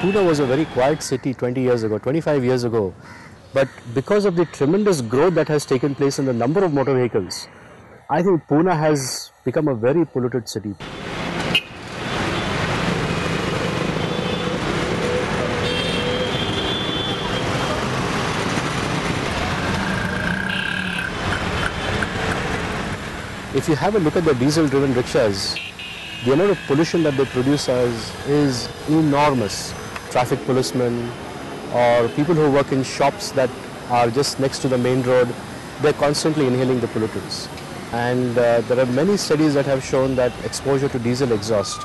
Pune was a very quiet city 20 years ago, 25 years ago. But because of the tremendous growth that has taken place in the number of motor vehicles, I think Pune has become a very polluted city. If you have a look at the diesel-driven rickshaws, the amount of pollution that they produce is enormous. Traffic policemen or people who work in shops that are just next to the main road, they're constantly inhaling the pollutants. And there are many studies that have shown that exposure to diesel exhaust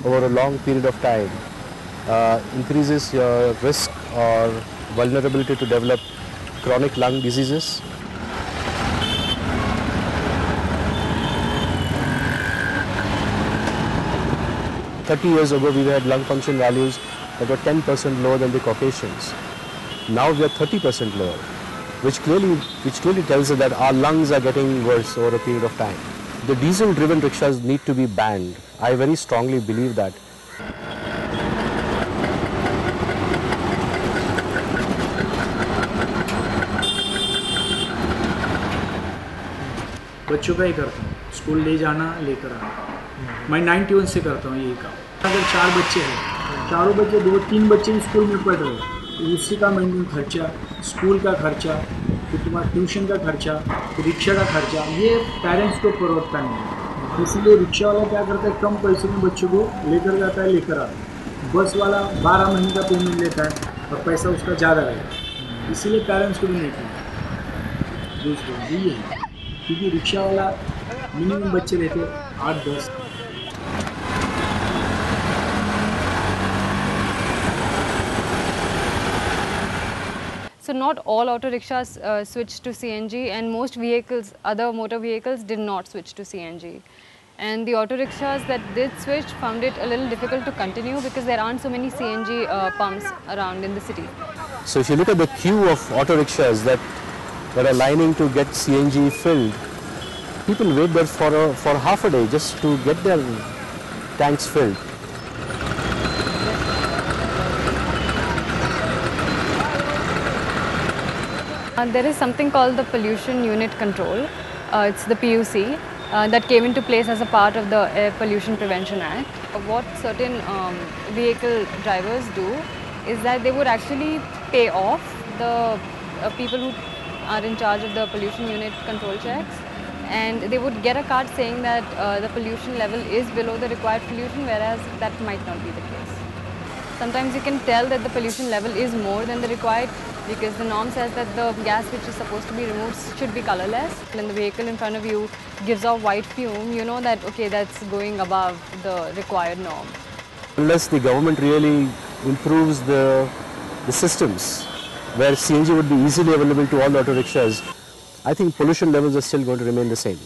over a long period of time increases your risk or vulnerability to develop chronic lung diseases. "30 years ago, we had lung function values that were 10% lower than the Caucasians. Now we are 30% lower, which clearly tells us that our lungs are getting worse over a period of time. The diesel-driven rickshaws need to be banned. I very strongly believe that. बच्चों का ही करता हूँ, school ले जाना लेकर आना। मैं 91 से करता हूँ यही काम। अगर 4 बच्चे हैं, चारों बच्चे 2-3 बच्चे स्कूल में पढ़ रहे हैं, उसी का महीने खर्चा, स्कूल का खर्चा, फिर तुम्हारा ट्यूशन का खर्चा, रिक्शा का खर्चा, ये पेरेंट्स को परवड़ता नहीं है। इसलिए रिक्शा वाला क्या करता है, कम पैसे में बच्चों को लेकर जाता है, लेकर आता है। बस वाला 12 महीने का पेमेंट लेता है और पैसा उसका ज़्यादा रहता है, इसीलिए पेरेंट्स को भी नहीं करता। दूसरा ये है क्योंकि रिक्शा वाला मिनिमम बच्चे रहते 8-10। So not all auto rickshaws switched to CNG, and most vehicles, other motor vehicles, did not switch to CNG. And the auto rickshaws that did switch found it a little difficult to continue because there aren't so many CNG pumps around in the city. So if you look at the queue of auto rickshaws that are lining to get CNG filled, people wait there for half a day just to get their tanks filled. There is something called the Pollution Unit Control. It's the PUC that came into place as a part of the Air Pollution Prevention Act. What certain vehicle drivers do is that they would actually pay off the people who are in charge of the pollution unit control checks, and they would get a card saying that the pollution level is below the required pollution, whereas that might not be the case. Sometimes you can tell that the pollution level is more than the required because the norm says that the gas which is supposed to be removed should be colorless. When the vehicle in front of you gives off white fume, you know that okay, that's going above the required norm. Unless the government really improves the systems where CNG would be easily available to all auto rickshaws, I think pollution levels are still going to remain the same.